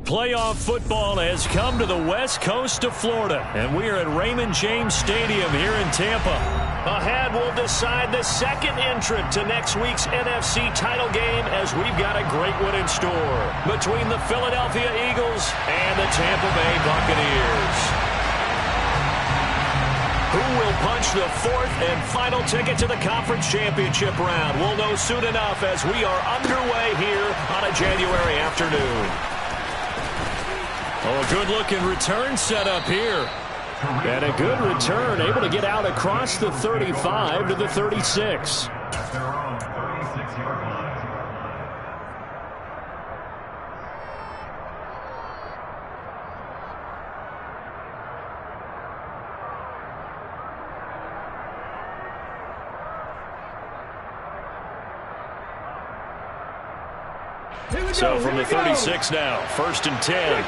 Playoff football has come to the west coast of Florida, and we are at Raymond James Stadium here in Tampa. Ahead will decide the second entrant to next week's NFC title game, as we've got a great one in store between the Philadelphia Eagles and the Tampa Bay Buccaneers. Who will punch the fourth and final ticket to the conference championship round? We'll know soon enough as we are underway here on a January afternoon. Oh, a good-looking return set up here. And a good return, able to get out across the 35 to the 36. So from the 36 now, 1st and 10.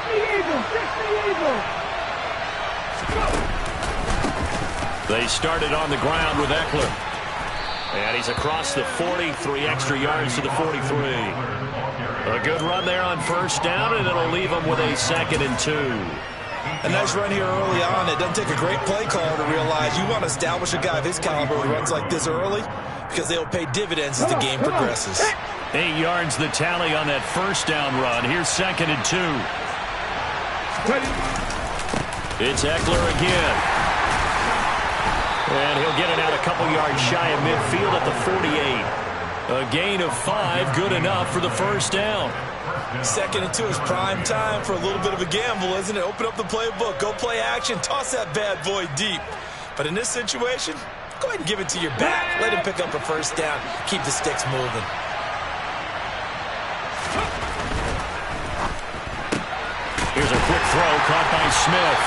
They started on the ground with Eckler. And he's across the 40, 3 extra yards to the 43. A good run there on 1st down, and it'll leave him with a 2nd and 2. A nice run here early on. It doesn't take a great play caller to realize you want to establish a guy of his caliber who runs like this early, because they'll pay dividends as the game progresses. 8 yards the tally on that 1st down run. Here's 2nd and 2. It's Eckler again. And he'll get it out a couple yards shy of midfield at the 48. A gain of 5, good enough for the 1st down. 2nd and 2 is prime time for a little bit of a gamble, isn't it? Open up the playbook, go play action, toss that bad boy deep. But in this situation, go ahead and give it to your back. Let him pick up a 1st down, keep the sticks moving. Here's a quick throw caught by Smith.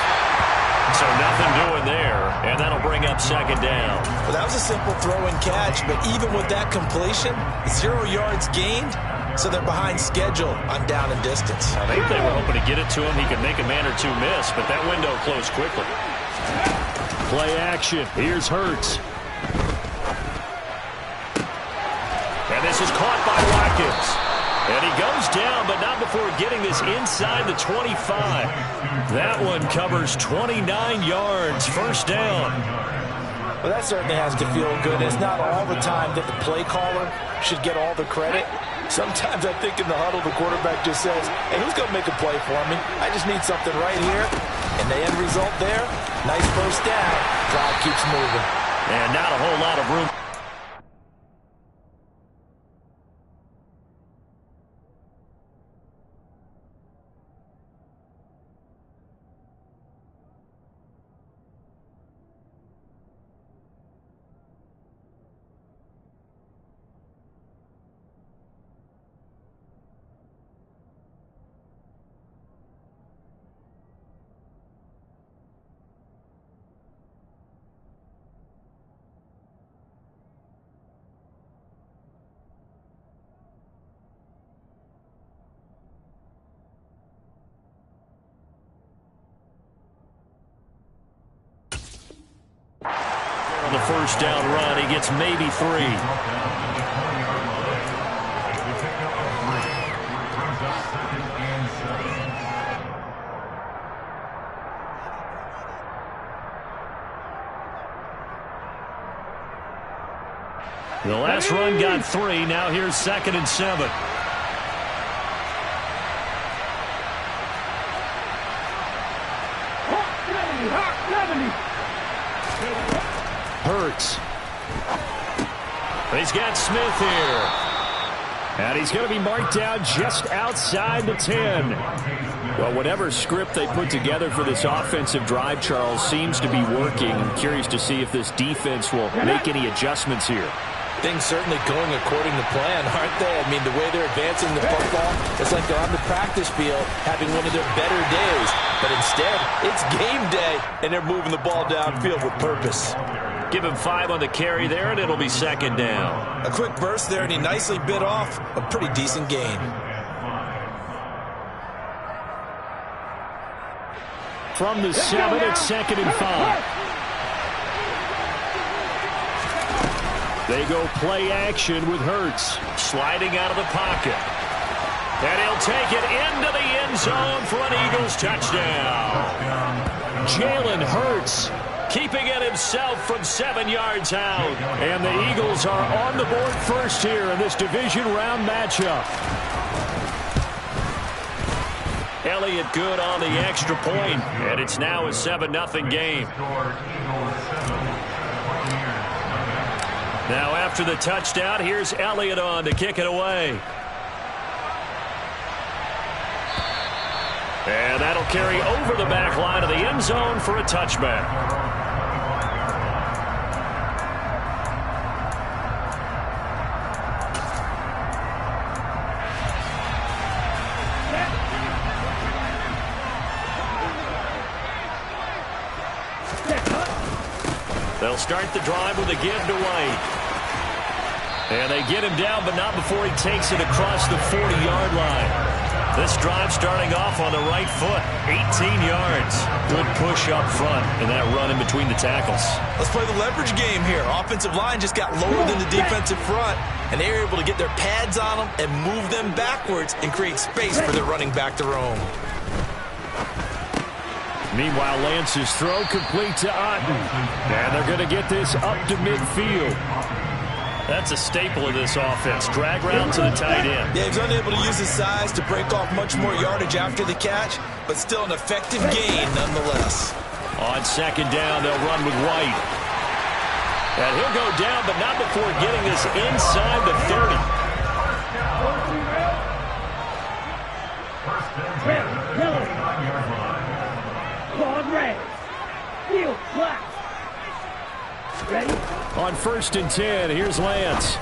So nothing doing there, and that'll bring up 2nd down. Well, that was a simple throw and catch, but even with that completion, 0 yards gained, so they're behind schedule on down and distance. I think they were hoping to get it to him. He could make a man or two miss, but that window closed quickly. Play action. Here's Hurts. And this is caught by Watkins. And he goes down, but not before getting this inside the 25. That one covers 29 yards, 1st down. Well, that certainly has to feel good. It's not all the time that the play caller should get all the credit. Sometimes I think in the huddle, the quarterback just says, hey, who's going to make a play for me? I just need something right here. And the end result there, nice 1st down. Drive keeps moving. And not a whole lot of room. On the 1st down run, he gets maybe 3. The last run got 3. Now here's 2nd and 7. Hurts. He's got Smith here. And he's going to be marked down just outside the 10. Well, whatever script they put together for this offensive drive, Charles, seems to be working. I'm curious to see if this defense will make any adjustments here. Things certainly going according to plan, aren't they? I mean, the way they're advancing the football, it's like they're on the practice field having one of their better days. But instead, it's game day, and they're moving the ball downfield with purpose. Give him 5 on the carry there, and it'll be 2nd down. A quick burst there, and he nicely bit off a pretty decent gain. From the 7, it's 2nd and 5. They go play action with Hurts. Sliding out of the pocket. And he'll take it into the end zone for an Eagles touchdown. Jalen Hurts keeping it himself from 7 yards out. And the Eagles are on the board first here in this division round matchup. Elliott good on the extra point, and it's now a 7-0 game. Now after the touchdown, here's Elliott on to kick it away. And that'll carry over the back line of the end zone for a touchback. They'll start the drive with a give to White. And they get him down, but not before he takes it across the 40-yard line. This drive starting off on the right foot, 18 yards. Good push up front, and that run in between the tackles. Let's play the leverage game here. Offensive line just got lower than the defensive front, and they were able to get their pads on them and move them backwards and create space for their running back to roam. Meanwhile, Lance's throw complete to Otten. And they're going to get this up to midfield. That's a staple of this offense. Drag route to the tight end. Yeah, he's unable to use his size to break off much more yardage after the catch, but still an effective gain nonetheless. On second down, they'll run with White. And he'll go down, but not before getting this inside the 30. On 1st and 10, here's Lance.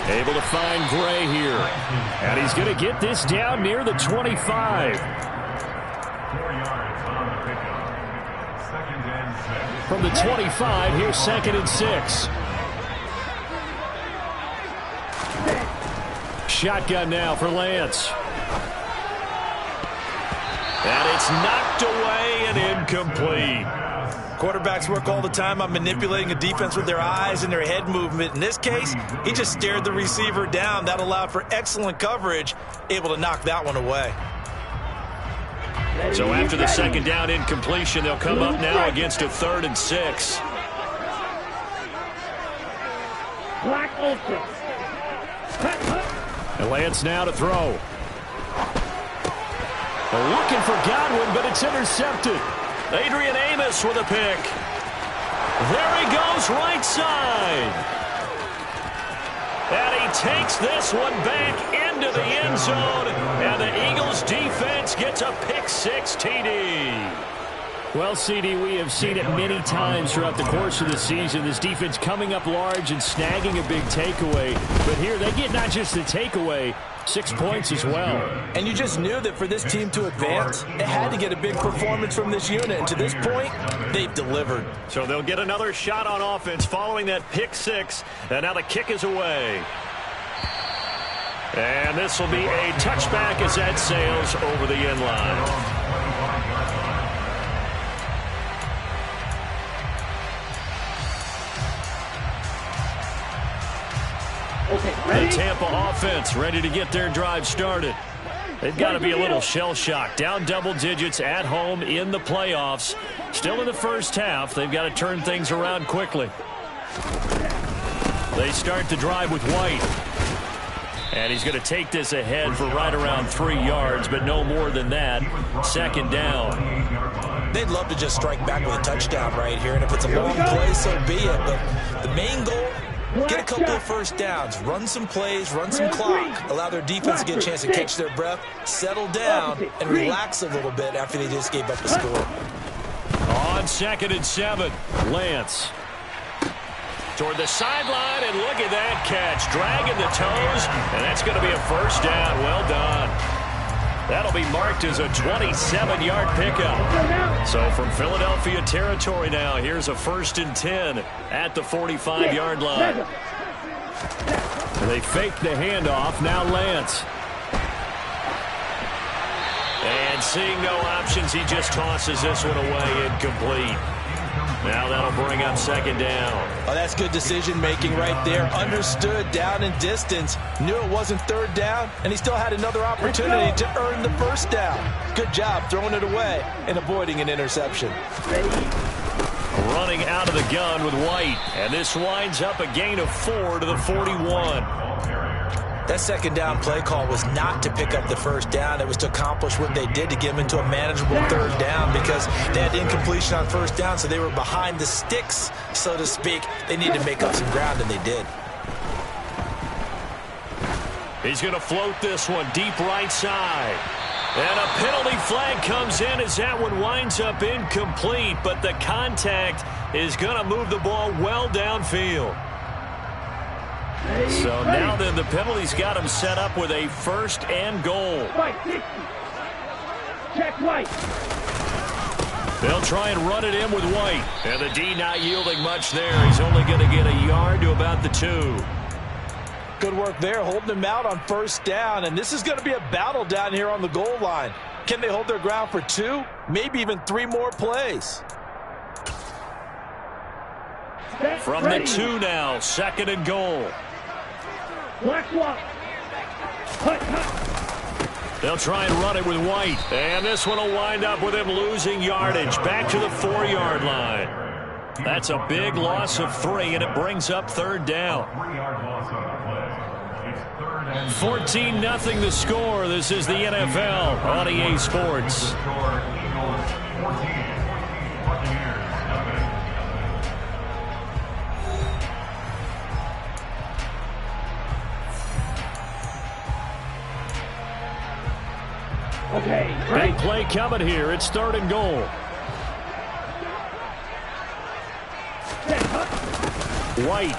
Able to find Gray here. And he's going to get this down near the 25. From the 25, here's 2nd and 6. Shotgun now for Lance. And it's knocked away and incomplete. Quarterbacks work all the time on manipulating a defense with their eyes and their head movement. In this case, he just stared the receiver down. That allowed for excellent coverage, able to knock that one away. So after the second down incompletion, they'll come up now against a 3rd and 6. And Lance now to throw. They're looking for Godwin, but it's intercepted. Adrian Amos with a pick. There he goes, right side. And he takes this one back into the end zone. And the Eagles defense gets a pick-6 TD. Well, CD, we have seen it many times throughout the course of the season. This defense coming up large and snagging a big takeaway. But here they get not just the takeaway, 6 points as well. And you just knew that for this team to advance, it had to get a big performance from this unit. And to this point, they've delivered. So they'll get another shot on offense following that pick-6. And now the kick is away. And this will be a touchback as that sails over the end line. The Tampa offense ready to get their drive started. They've got to be a little shell-shocked. Down double digits at home in the playoffs. Still in the first half. They've got to turn things around quickly. They start the drive with White. And he's going to take this ahead for right around 3 yards, but no more than that. Second down. They'd love to just strike back with a touchdown right here. And if it's a long play, so be it. But the main goal, get a couple of first downs, run some plays, run some clock, allow their defense to get a chance to catch their breath, settle down, and relax a little bit after they just gave up the score. On 2nd and 7, Lance. Toward the sideline, and look at that catch. Dragging the toes, and that's going to be a first down. Well done. That'll be marked as a 27-yard pickup. So from Philadelphia territory now, here's a 1st and 10 at the 45-yard line. They fake the handoff. Now Lance. And seeing no options, he just tosses this one away incomplete. Now that'll bring up second down. Oh, that's good decision-making right there. Understood down and distance. Knew it wasn't third down, and he still had another opportunity to earn the first down. Good job throwing it away and avoiding an interception. Running out of the gun with White. And this winds up a gain of 4 to the 41. That second down play call was not to pick up the first down. It was to accomplish what they did to get them into a manageable third down because they had incompletion on first down, so they were behind the sticks, so to speak. They needed to make up some ground, and they did. He's going to float this one deep right side. And a penalty flag comes in as that one winds up incomplete, but the contact is going to move the ball well downfield. So now then the penalty's got him set up with a first and goal. Check White. They'll try and run it in with White. And the D not yielding much there. He's only going to get a yard to about the 2. Good work there, holding him out on first down. And this is going to be a battle down here on the goal line. Can they hold their ground for 2, maybe even 3 more plays? From the 2 now, second and goal. Black walk. They'll try and run it with White. And this one will wind up with him losing yardage. Back to the 4-yard line. That's a big loss of 3, and it brings up third down. 14-0 the score. This is the NFL on EA Sports. Okay, big play coming here. It's third and goal. White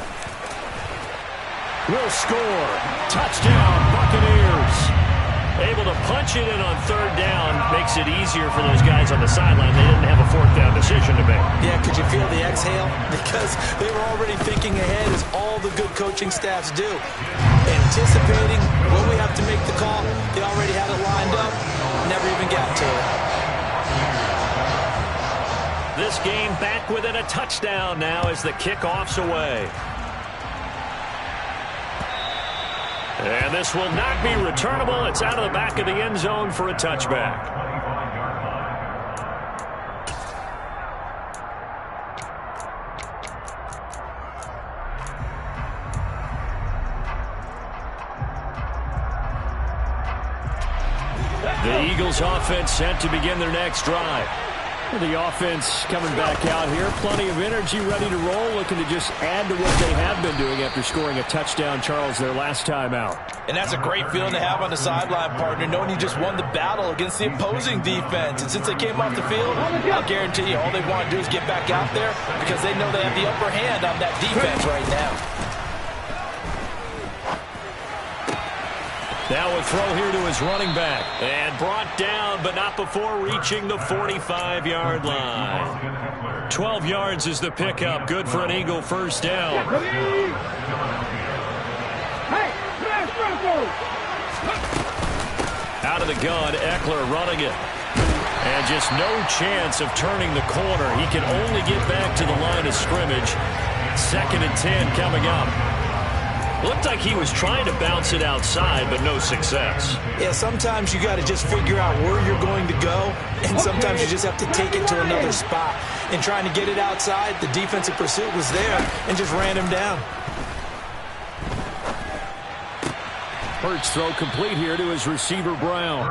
will score. Touchdown, Buccaneers. Able to punch it in on third down. Makes it easier for those guys on the sideline. They didn't have a fourth down decision to make. Yeah, could you feel the exhale? Because they were already thinking ahead, as all the good coaching staffs do. Anticipating when we have to make the call. They already had it lined up. Never even got to it. This game back within a touchdown now as the kickoff's away. And this will not be returnable. It's out of the back of the end zone for a touchback. The Eagles offense set to begin their next drive. The offense coming back out here. Plenty of energy, ready to roll, looking to just add to what they have been doing after scoring a touchdown, Charles, their last time out. And that's a great feeling to have on the sideline, partner, knowing you just won the battle against the opposing defense. And since they came off the field, I'll guarantee you all they want to do is get back out there because they know they have the upper hand on that defense right now. Now a throw here to his running back. And brought down, but not before reaching the 45-yard line. 12 yards is the pickup. Good for an Eagle first down. Out of the gun, Eckler running it. And just no chance of turning the corner. He can only get back to the line of scrimmage. 2nd and 10 coming up. Looked like he was trying to bounce it outside, but no success. Yeah, sometimes you got to just figure out where you're going to go, and sometimes you just have to take it to another spot. And trying to get it outside, the defensive pursuit was there and just ran him down. Hurts throw complete here to his receiver, Brown.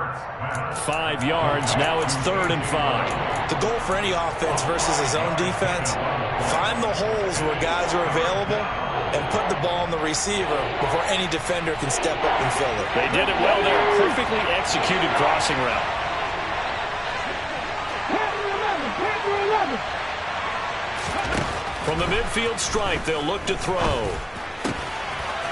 5 yards. Now it's 3rd and 5. The goal for any offense versus his own defense, find the holes where guys are available and put the ball on the receiver before any defender can step up and fill it. They did it well there. Perfectly executed crossing route. From the midfield stripe, they'll look to throw.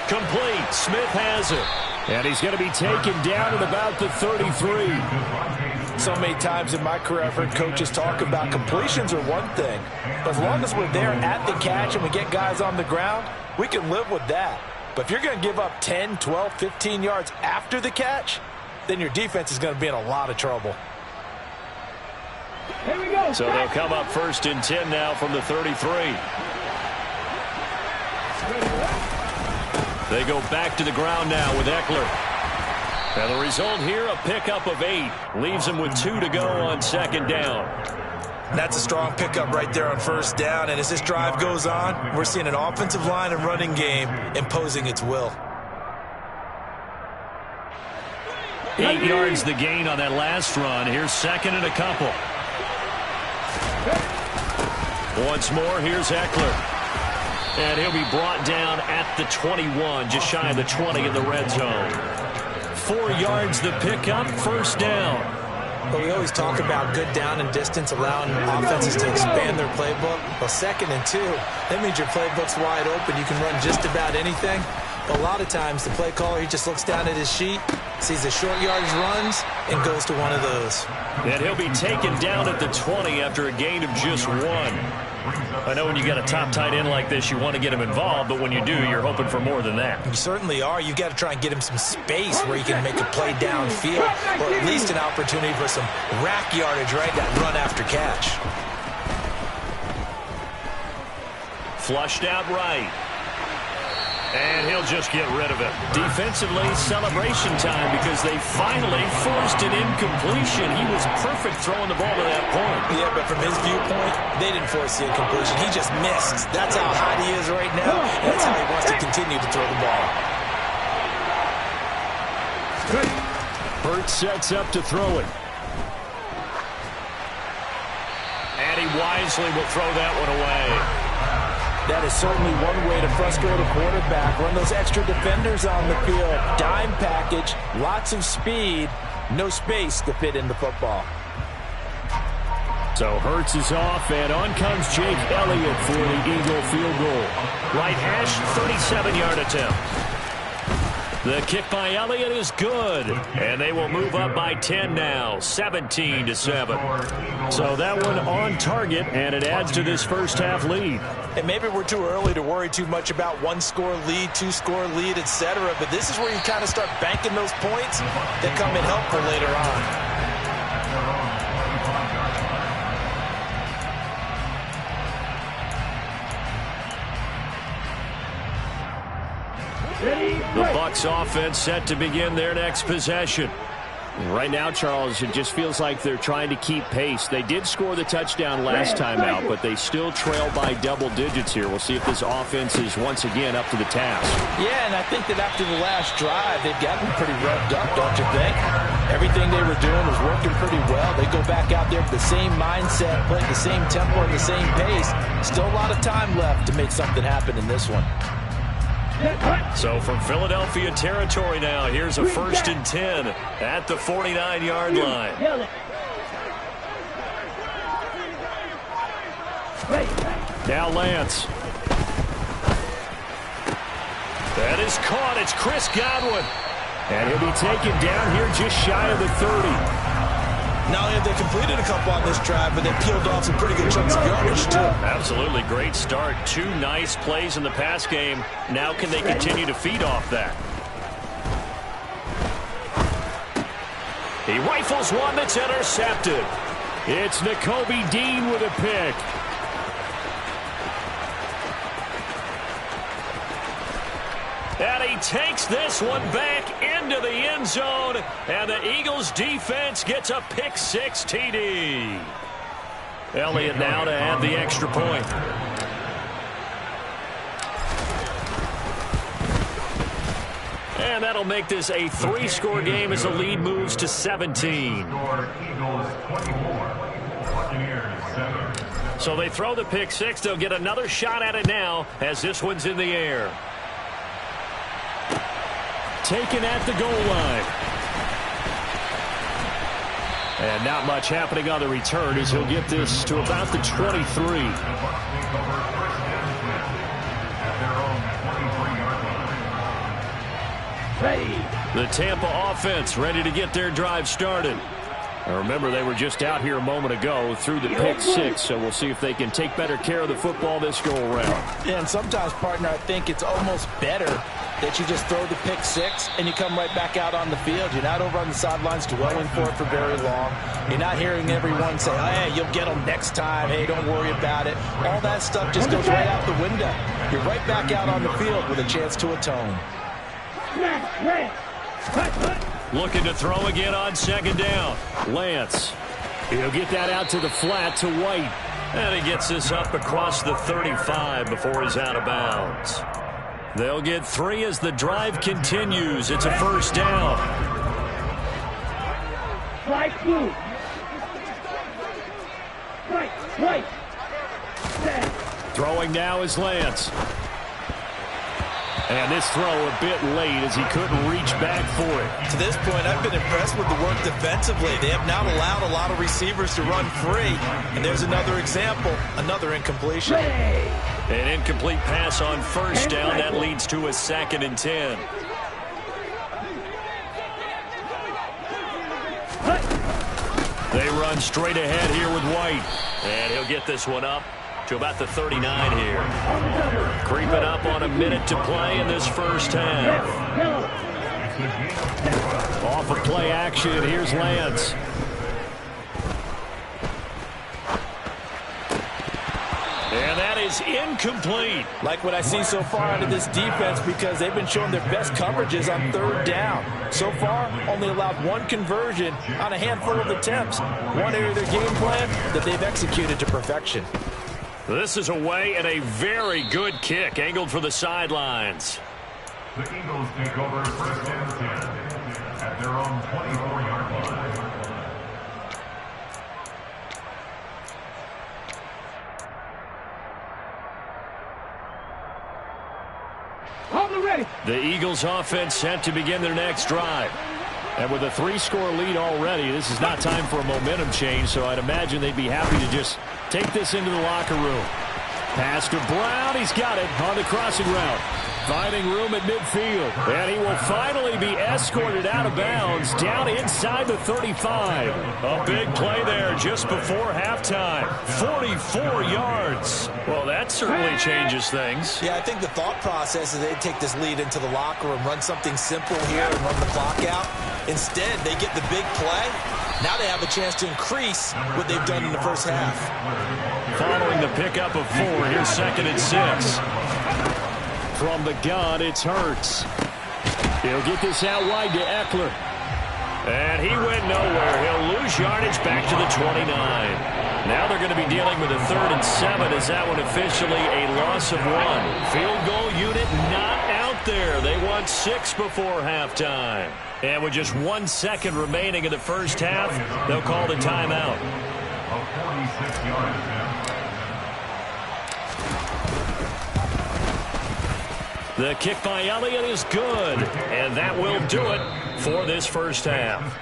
Complete. Smith has it. And he's going to be taken down at about the 33. So many times in my career, I've heard coaches talk about completions are one thing. But as long as we're there at the catch and we get guys on the ground, we can live with that. But if you're going to give up 10, 12, 15 yards after the catch, then your defense is going to be in a lot of trouble. Here we go. So they'll come up 1st and 10 now from the 33. They go back to the ground now with Eckler. And the result here, a pickup of 8. Leaves them with 2 to go on 2nd down. That's a strong pickup right there on 1st down. And as this drive goes on, we're seeing an offensive line and running game imposing its will. 8 yards the gain on that last run. Here's 2nd and a couple. Once more, here's Eckler. And he'll be brought down at the 21, just shy of the 20 in the red zone. 4 yards the pickup, 1st down. But we always talk about good down and distance, allowing offenses to expand their playbook. Well, 2nd and 2, that means your playbook's wide open. You can run just about anything. But a lot of times, the play caller, he just looks down at his sheet, sees the short yardage runs, and goes to one of those. And he'll be taken down at the 20 after a gain of just 1. I know when you got a top tight end like this, you want to get him involved, but when you do, you're hoping for more than that. You certainly are. You've got to try and get him some space where he can make a play downfield, or at least an opportunity for some rack yardage, right? That run after catch. Flushed out right. And he'll just get rid of it. Defensively, celebration time because they finally forced an incompletion. He was perfect throwing the ball to that point. Yeah, but from his viewpoint, they didn't force the incompletion. He just missed. That's how hot he is right now. And that's how he wants to continue to throw the ball. Hurts sets up to throw it. And he wisely will throw that one away. That is certainly one way to frustrate a quarterback. Run those extra defenders on the field. Dime package, lots of speed, no space to fit in the football. So Hurts is off, and on comes Jake Elliott for the Eagle field goal. Right hash, 37-yard attempt. The kick by Elliott is good, and they will move up by 10 now, 17-7. So that one on target, and it adds to this first half lead. And maybe we're too early to worry too much about 1-score lead, 2-score lead, etc. But this is where you kind of start banking those points that come in helpful later on. The Bucs offense set to begin their next possession. Right now, Charles, it just feels like they're trying to keep pace. They did score the touchdown last time out, but they still trail by double digits here. We'll see if this offense is once again up to the task. Yeah, and I think that after the last drive, they've gotten pretty revved up, don't you think? Everything they were doing was working pretty well. They go back out there with the same mindset, playing the same tempo and the same pace. Still a lot of time left to make something happen in this one. So from Philadelphia territory now, here's a 1st and 10 at the 49-yard line. Now Lance. That is caught. It's Chris Godwin. And he'll be taken down here just shy of the 30. Not only have they completed a couple on this drive, but they peeled off some pretty good chunks of yardage, too. Absolutely great start. 2 nice plays in the pass game. Now can they continue to feed off that? He rifles one that's intercepted. It's Nakobe Dean with a pick. And he takes this one back into the end zone. And the Eagles defense gets a pick 6 TD. Elliott now to add the extra point. And that'll make this a 3-score game as the lead moves to 17. So they throw the pick 6. They'll get another shot at it now as this one's in the air. Taken at the goal line. And not much happening on the return as he'll get this to about the 23. The Tampa offense ready to get their drive started. Now remember, they were just out here a moment ago through the pick 6, so we'll see if they can take better care of the football this go around. Yeah, and sometimes, partner, I think it's almost better that you just throw the pick six and you come right back out on the field. You're not over on the sidelines dwelling for it for very long. You're not hearing everyone say, oh, hey, you'll get them next time. Hey, don't worry about it. All that stuff just goes right out the window. You're right back out on the field with a chance to atone. Looking to throw again on second down. Lance. He'll get that out to the flat to White. And he gets this up across the 35 before he's out of bounds. They'll get 3 as the drive continues. It's a first down. Right. Throwing now is Lance. And this throw a bit late as he couldn't reach back for it. To this point, I've been impressed with the work defensively. They have not allowed a lot of receivers to run free. And there's another example, another incompletion. An incomplete pass on first down. That leads to a 2nd and 10. They run straight ahead here with White. And he'll get this one up to about the 39 here. Creeping up on a minute to play in this first half. Off of play action, here's Lance. And that is incomplete. Like what I see so far out of this defense because they've been showing their best coverages on third down. So far, only allowed 1 conversion on a handful of attempts. One area of their game plan that they've executed to perfection. This is away and a very good kick angled for the sidelines. The Eagles take over first and 10 at their own 24-yard line. The Eagles offense set to begin their next drive. And with a 3-score lead already, this is not time for a momentum change, so I'd imagine they'd be happy to just take this into the locker room. Pass to Brown. He's got it on the crossing route. Finding room at midfield. And he will finally be escorted out of bounds down inside the 35. A big play there just before halftime. 44 yards. Well, that certainly changes things. Yeah, I think the thought process is they take this lead into the locker room, run something simple here and run the clock out. Instead, they get the big play. Now they have a chance to increase what they've done in the first half. Following the pickup of 4, here's 2nd and 6. From the gun, it's Hurts. He'll get this out wide to Eckler. And he went nowhere. He'll lose yardage back to the 29. Now they're going to be dealing with a 3rd and 7 as that one officially a loss of 1. Field goal unit not out there. They won 6 before halftime. And with just 1 second remaining in the first half, they'll call the timeout. A 46-yard attempt. The kick by Elliott is good, and that will do it for this first half.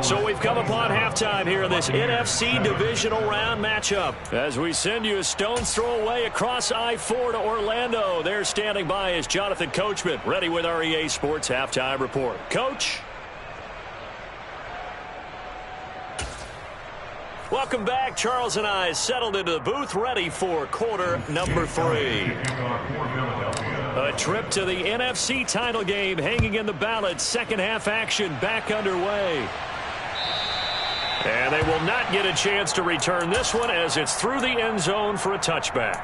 So we've come upon halftime here in this NFC divisional round matchup. As we send you a stone's throw away across I-4 to Orlando, there standing by is Jonathan Coachman, ready with our EA Sports Halftime Report. Coach? Welcome back. Charles and I settled into the booth, ready for quarter number 3. A trip to the NFC title game hanging in the balance. Second half action back underway. And they will not get a chance to return this one as it's through the end zone for a touchback.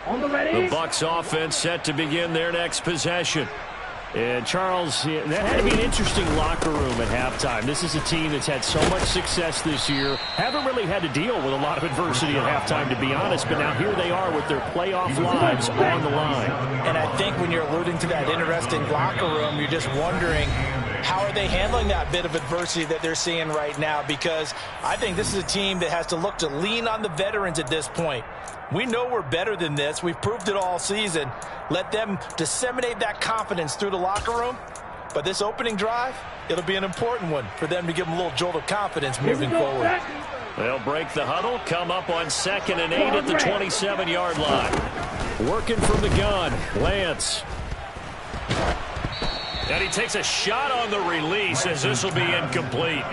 The Bucs offense set to begin their next possession. And, Charles, that had to be an interesting locker room at halftime. This is a team that's had so much success this year. Haven't really had to deal with a lot of adversity at halftime, to be honest. But now here they are with their playoff lives on the line. And I think when you're alluding to that interesting locker room, you're just wondering, how are they handling that bit of adversity that they're seeing right now? Because I think this is a team that has to look to lean on the veterans at this point. We know we're better than this. We've proved it all season. Let them disseminate that confidence through the locker room. But this opening drive, it'll be an important one for them to give them a little jolt of confidence moving forward. They'll break the huddle, come up on 2nd and 8 at the 27-yard line. Working from the gun, Lance. And he takes a shot on the release as this will be incomplete.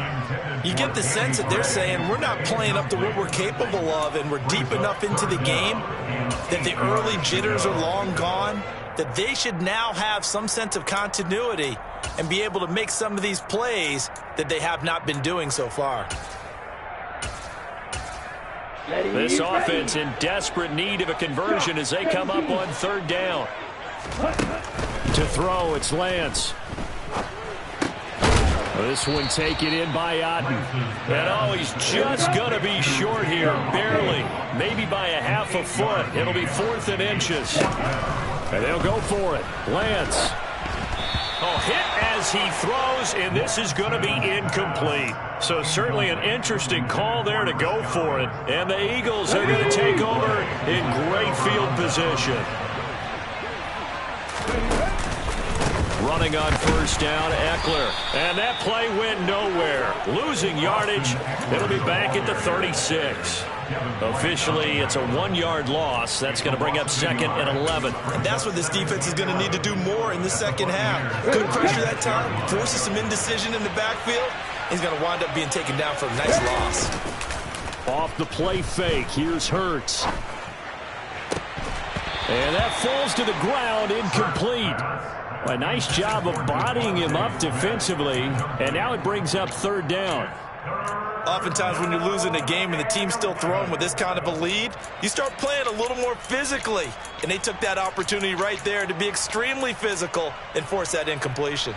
You get the sense that they're saying we're not playing up to what we're capable of, and we're deep enough into the game that the early jitters are long gone, that they should now have some sense of continuity and be able to make some of these plays that they have not been doing so far. This offense in desperate need of a conversion as they come up on third down. To throw, it's Lance. This one taken in by Otten. And oh, he's just going to be short here, barely. Maybe by a half a foot. It'll be 4th and inches. And they'll go for it. Lance. Oh, hit as he throws, and this is going to be incomplete. So certainly an interesting call there to go for it. And the Eagles are going to take over in great field position. Running on first down, Eckler. And that play went nowhere. Losing yardage. It'll be back at the 36. Officially, it's a 1-yard loss. That's going to bring up 2nd and 11. And that's what this defense is going to need to do more in the second half. Good pressure that time. Forces some indecision in the backfield. He's going to wind up being taken down for a nice loss. Off the play fake. Here's Hurts. And that falls to the ground, incomplete. A nice job of bodying him up defensively. And now it brings up third down. Oftentimes when you're losing a game and the team's still throwing with this kind of a lead, you start playing a little more physically. And they took that opportunity right there to be extremely physical and force that incompletion.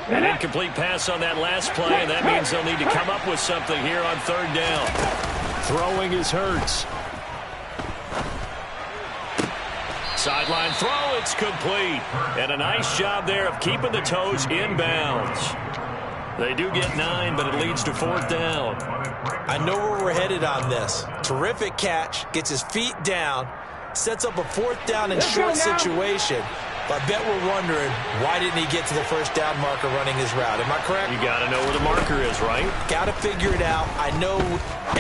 An incomplete pass on that last play, and that means they'll need to come up with something here on third down. Throwing is Hurts. Sideline throw, it's complete. And a nice job there of keeping the toes inbounds. They do get 9, but it leads to 4th down. I know where we're headed on this. Terrific catch, gets his feet down, sets up a 4th down and short situation. But I bet we're wondering, why didn't he get to the first down marker running his route? Am I correct? You got to know where the marker is, right? Got to figure it out. I know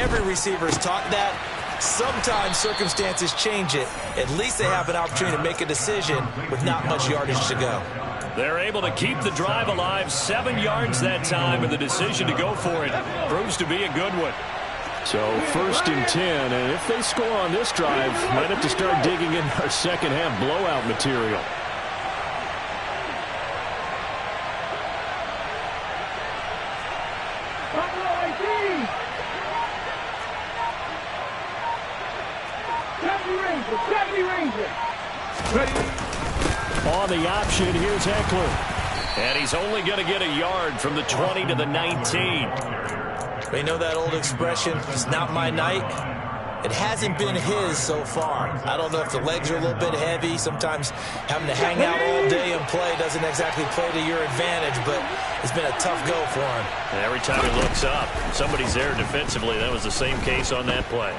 every receiver is taught that. Sometimes circumstances change it. At least they have an opportunity to make a decision with not much yardage to go. They're able to keep the drive alive, 7 yards that time, and the decision to go for it proves to be a good one. So 1st and 10, and if they score on this drive, might have to start digging in our second half blowout material. On the option, here's Eckler. And he's only going to get a yard from the 20 to the 19. We know that old expression, it's not my night. It hasn't been his so far. I don't know if the legs are a little bit heavy. Sometimes having to hang out all day and play doesn't exactly play to your advantage, but it's been a tough go for him. And every time he looks up, somebody's there defensively. That was the same case on that play.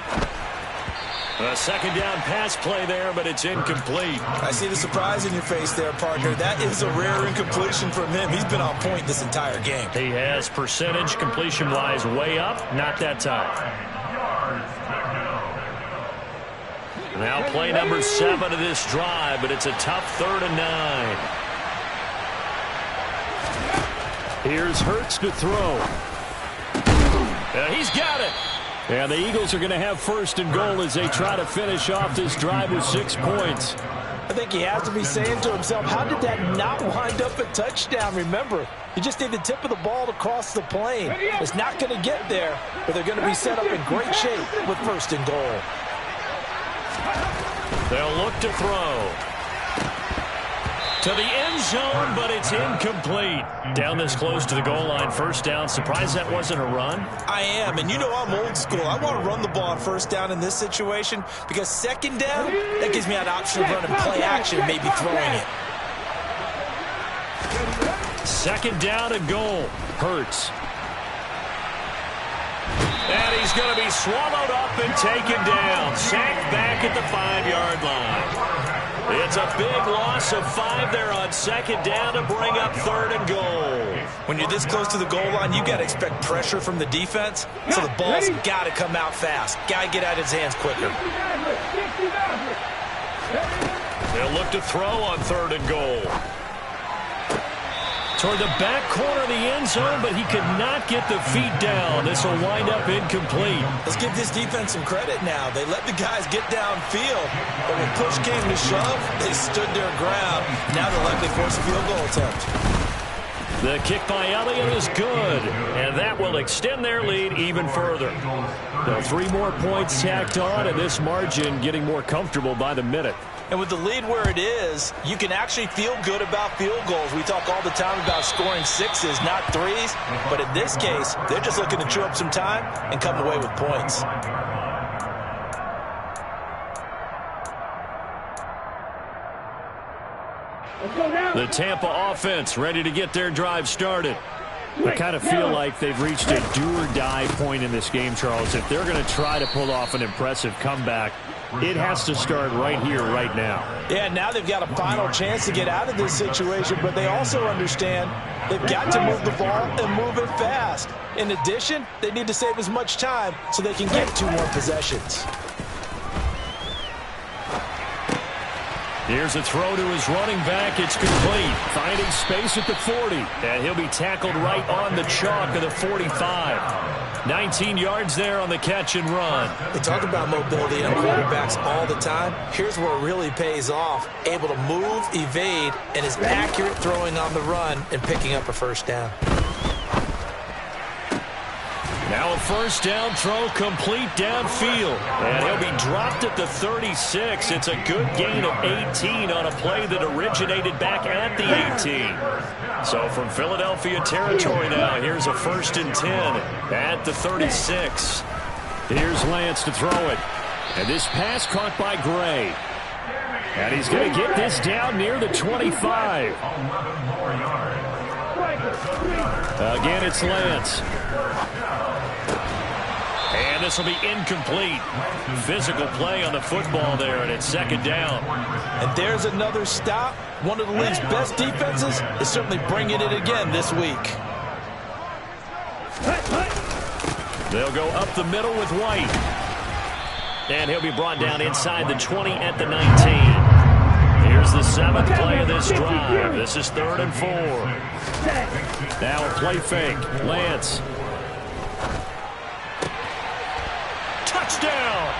A second down pass play there, but it's incomplete. I see the surprise in your face there, partner. That is a rare incompletion from him. He's been on point this entire game. He has percentage completion-wise way up. Not that time. Now play number 7 of this drive, but it's a tough 3rd and 9. Here's Hurts to throw. He's got it. And the Eagles are going to have 1st and goal as they try to finish off this drive with 6 points. I think he has to be saying to himself, how did that not wind up a touchdown? Remember, you just need the tip of the ball to cross the plane. It's not going to get there, but they're going to be set up in great shape with 1st and goal. They'll look to throw. To the end zone, but it's incomplete. Down this close to the goal line, 1st down. Surprised that wasn't a run? I am, and you know I'm old school. I want to run the ball on 1st down in this situation because 2nd down, that gives me an option of running play action, maybe throwing it. 2nd down and goal. Hurts. And he's going to be swallowed up and taken down. Sacked back at the 5-yard line. It's a big loss of 5 there on 2nd down to bring up 3rd and goal. When you're this close to the goal line, you got to expect pressure from the defense, so the ball's got to come out fast. Got to get out of his hands quicker. They'll look to throw on 3rd and goal. Toward the back corner of the end zone, but he could not get the feet down. This will wind up incomplete. Let's give this defense some credit now. They let the guys get downfield, but when push came to shove, they stood their ground. Now they'll likely force a field goal attempt. The kick by Elliott is good, and that will extend their lead even further. So 3 more points tacked on, and this margin getting more comfortable by the minute. And with the lead where it is, you can actually feel good about field goals. We talk all the time about scoring 6s, not 3s. But in this case, they're just looking to chew up some time and come away with points. The Tampa offense ready to get their drive started. I kind of feel like they've reached a do-or-die point in this game, Charles. If they're going to try to pull off an impressive comeback, it has to start right here, right now. Yeah, now they've got a final chance to get out of this situation, but they also understand they've got to move the ball and move it fast. In addition, they need to save as much time so they can get 2 more possessions. Here's a throw to his running back. It's complete. Finding space at the 40. And he'll be tackled right on the chalk of the 45. 19 yards there on the catch and run. They talk about mobility on quarterbacks all the time. Here's where it really pays off. Able to move, evade, and is accurate throwing on the run and picking up a first down. Now a first down throw complete downfield. And he'll be dropped at the 36. It's a good gain of 18 on a play that originated back at the 18. So from Philadelphia territory now, here's a 1st and 10 at the 36. Here's Lance to throw it. And this pass caught by Gray. And he's going to get this down near the 25. Again, it's Lance. And this will be incomplete. Physical play on the football there, and it's 2nd down. And there's another stop. One of the league's best defenses is certainly bringing it again this week. They'll go up the middle with White. And he'll be brought down inside the 20 at the 19. Here's the 7th play of this drive. This is 3rd and 4. Now a play fake. Lance. Touchdown!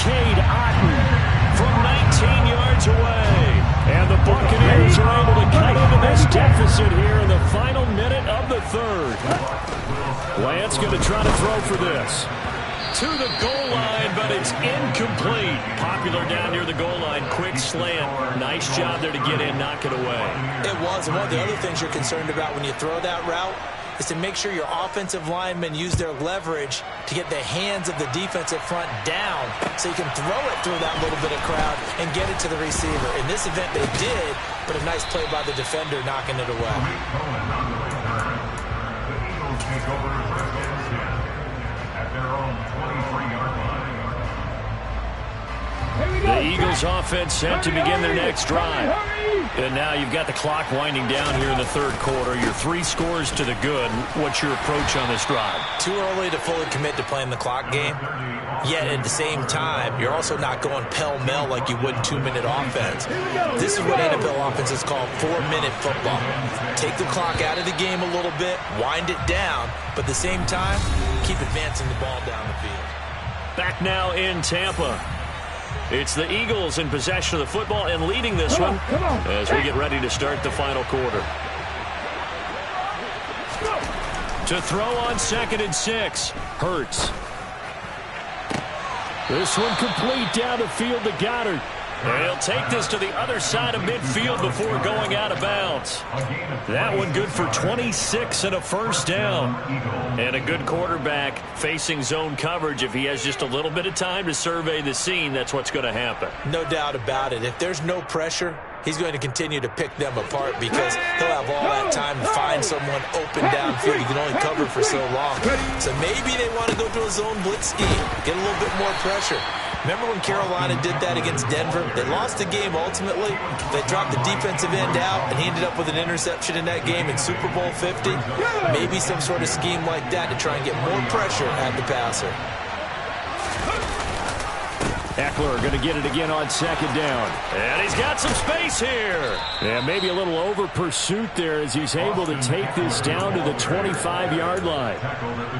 Cade Otton from 19 yards away. And the Buccaneers are able to cut into this deficit here in the final minute of the 3rd. Lance going to try to throw for this. To the goal line, but it's incomplete. Popular down near the goal line. Quick slant. Nice job there to get in, knock it away. It was. And one of the other things you're concerned about when you throw that route is to make sure your offensive linemen use their leverage to get the hands of the defensive front down so you can throw it through that little bit of crowd and get it to the receiver. In this event, they did, but a nice play by the defender knocking it away. The Eagles offense set to begin their next drive. And now you've got the clock winding down here in the 3rd quarter. Your 3 scores to the good. What's your approach on this drive? Too early to fully commit to playing the clock game. Yet at the same time, you're also not going pell-mell like you would in 2-minute offense. This is what NFL offenses call 4-minute football. Take the clock out of the game a little bit, wind it down, but at the same time, keep advancing the ball down the field. Back now in Tampa. It's the Eagles in possession of the football and leading this one as we get ready to start the final quarter. To throw on 2nd and 6. Hurts. This one complete down the field to Goddard. And he'll take this to the other side of midfield before going out of bounds. That one good for 26 and a first down. And a good quarterback facing zone coverage. If he has just a little bit of time to survey the scene, that's what's going to happen. No doubt about it. If there's no pressure, he's going to continue to pick them apart because he'll have all that time to find someone open downfield. He can only cover for so long. So maybe they want to go to a zone blitz scheme, get a little bit more pressure. Remember when Carolina did that against Denver? They lost the game ultimately. They dropped the defensive end out, and he ended up with an interception in that game in Super Bowl 50. Maybe some sort of scheme like that to try and get more pressure at the passer. Eckler going to get it again on second down. And he's got some space here. And maybe a little over pursuit there as he's able to take this down to the 25-yard line.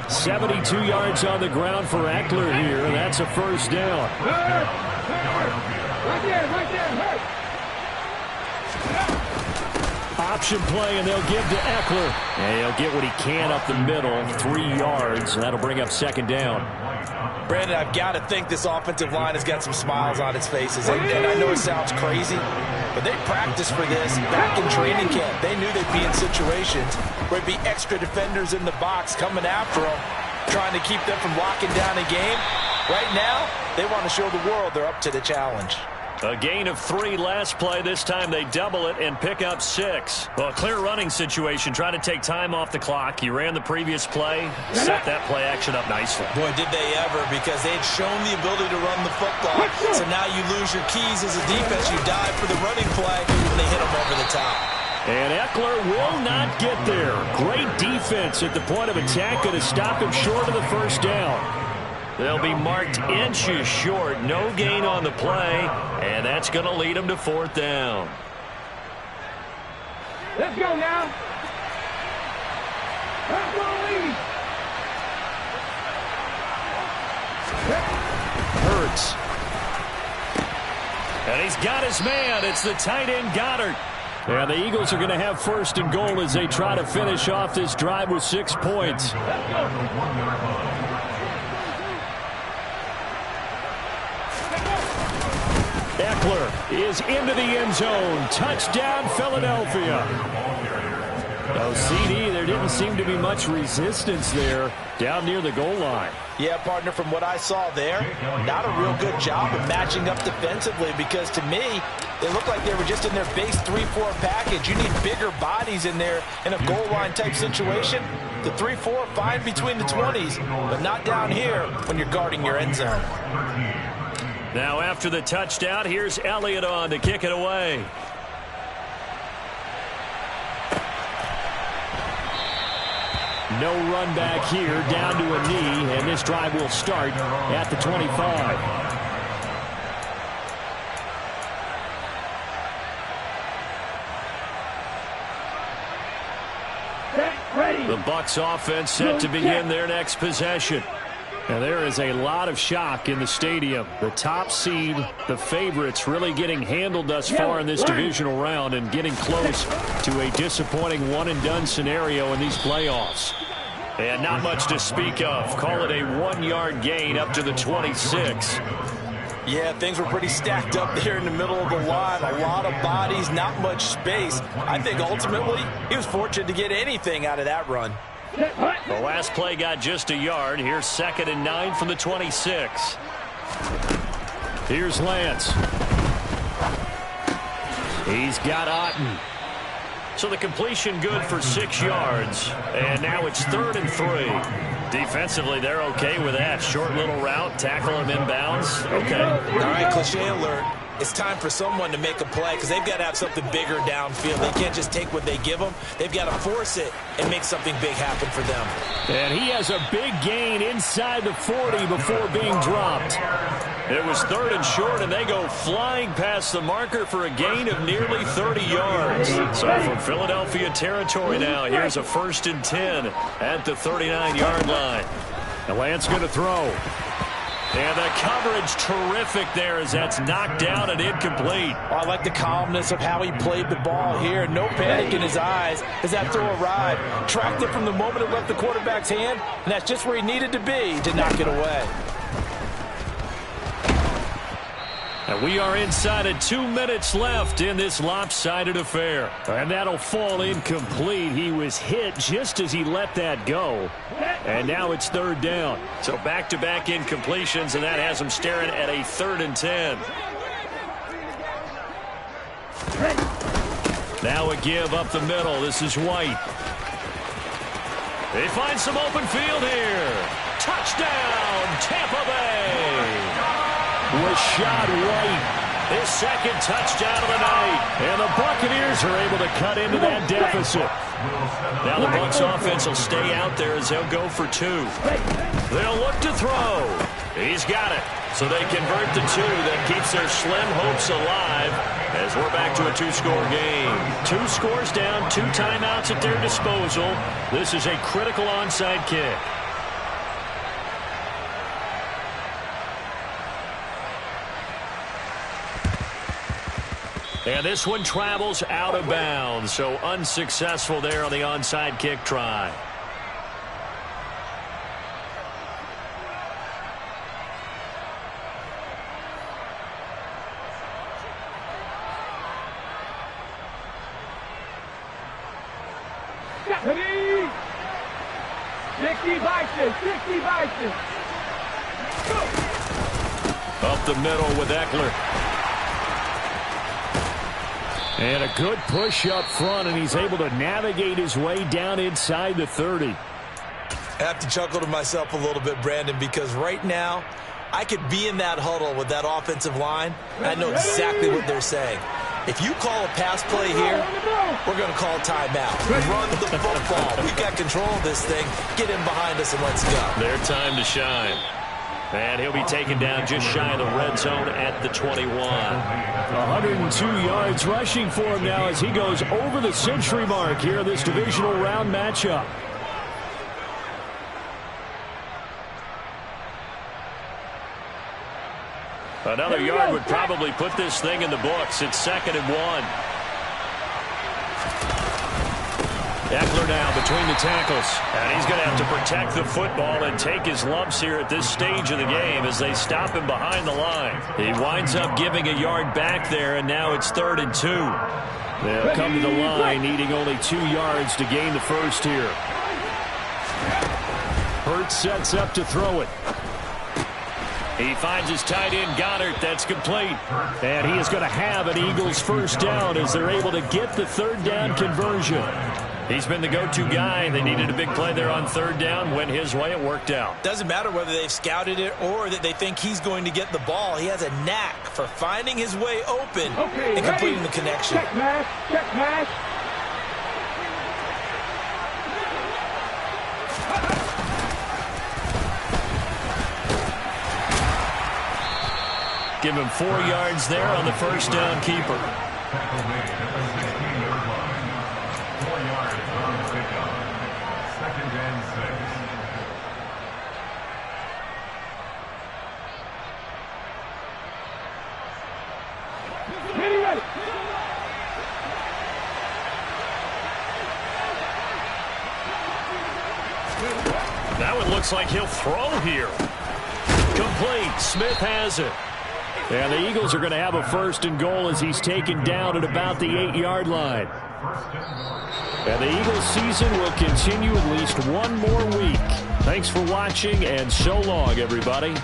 72 yards on the ground for Eckler here, and that's a first down. Right there. Option play, and they'll give to Eckler. And he'll get what he can up the middle, 3 yards, and that'll bring up second down. Brandon, I've got to think this offensive line has got some smiles on its faces. And I know it sounds crazy, but they practiced for this back in training camp. They knew they'd be in situations where there'd be extra defenders in the box coming after them, trying to keep them from locking down a game. Right now, they want to show the world they're up to the challenge. A gain of 3 last play. This time they double it and pick up 6. Well, a clear running situation. Try to take time off the clock. He ran the previous play, set that play action up nicely. Boy, did they ever, because they had shown the ability to run the football. So now you lose your keys as a defense. You dive for the running play, and they hit them over the top. And Eckler will not get there. Great defense at the point of attack, going to stop him short of the first down. They'll be marked inches short. No gain on the play, and that's going to lead them to 4th down. Let's go now. Hurts. And he's got his man. It's the tight end Goddard. And the Eagles are going to have 1st and goal as they try to finish off this drive with 6 points. Eckler is into the end zone. Touchdown, Philadelphia. Oh, CD, there didn't seem to be much resistance there down near the goal line. Yeah, partner, from what I saw there, not a real good job of matching up defensively, because to me, they looked like they were just in their base 3-4 package. You need bigger bodies in there in a goal line type situation. The 3-4, fine between the 20s, but not down here when you're guarding your end zone. Now after the touchdown, here's Elliott on to kick it away. No run back here, down to a knee, and this drive will start at the 25. The Bucs offense set to begin their next possession. And there is a lot of shock in the stadium. The top seed, the favorites, really getting handled thus far in this divisional round and getting close to a disappointing one-and-done scenario in these playoffs. And not much to speak of. Call it a 1-yard gain up to the 26. Yeah, things were pretty stacked up there in the middle of the line. A lot of bodies, not much space. I think ultimately he was fortunate to get anything out of that run. The last play got just a yard. Here's 2nd and 9 from the 26. Here's Lance. He's got Otten. So the completion good for 6 yards. And now it's 3rd and 3. Defensively, they're okay with that. Short little route, tackle him inbounds. Okay. All right, cliche alert. It's time for someone to make a play, because they've got to have something bigger downfield. They can't just take what they give them. They've got to force it and make something big happen for them. And he has a big gain inside the 40 before being dropped. It was 3rd and short, and they go flying past the marker for a gain of nearly 30 yards. So from Philadelphia territory now, here's a 1st and 10 at the 39-yard line. And Lance going to throw. And the coverage terrific there as that's knocked down and incomplete. I like the calmness of how he played the ball here. No panic in his eyes as that throw arrived. Tracked it from the moment it left the quarterback's hand, and that's just where he needed to be to knock it away. And we are inside of 2 minutes left in this lopsided affair. And that'll fall incomplete. He was hit just as he let that go. And now it's 3rd down. So back-to-back incompletions, and that has him staring at a 3rd and 10. Now a give up the middle. This is White. They find some open field here. Touchdown, Tampa Bay. Rashad White, his 2nd touchdown of the night. And the Buccaneers are able to cut into that deficit. Now the Bucs offense will stay out there as they'll go for 2. They'll look to throw. He's got it. So they convert the two. That keeps their slim hopes alive as we're back to a two-score game. 2 scores down, 2 timeouts at their disposal. This is a critical onside kick. And this one travels out of bounds, so unsuccessful there on the onside kick try. Ready? 60 Bison, 60 Bison. Up the middle with Eckler. And a good push up front, and he's able to navigate his way down inside the 30. I have to chuckle to myself a little bit, Brandon, because right now I could be in that huddle with that offensive line. I know exactly what they're saying. If you call a pass play here, we're going to call timeout. Run the football. We've got control of this thing. Get in behind us and let's go. Their time to shine. And he'll be taken down just shy of the red zone at the 21. 102 yards rushing for him now as he goes over the century mark here in this divisional round matchup. Another yard would probably put this thing in the books. It's 2nd and 1. Eckler now between the tackles. And he's going to have to protect the football and take his lumps here at this stage of the game as they stop him behind the line. He winds up giving a yard back there, and now it's 3rd and 2. They'll come to the line needing only 2 yards to gain the first here. Hurts sets up to throw it. He finds his tight end, Goddard. That's complete. And he is going to have an Eagles first down as they're able to get the 3rd down conversion. He's been the go-to guy. They needed a big play there on 3rd down. Went his way. It worked out. Doesn't matter whether they've scouted it or that they think he's going to get the ball. He has a knack for finding his way open and completing the connection. Check mash, check mash. Give him 4 yards there on the first down keeper. Tackle made at the 16-yard line. 4 yards on the pickup. 2nd and 6. Ready, ready. Now it looks like he'll throw here. Complete. Smith has it. And the Eagles are going to have a 1st and goal as he's taken down at about the 8-yard line. And the Eagles season will continue at least 1 more week. Thanks for watching, and so long, everybody.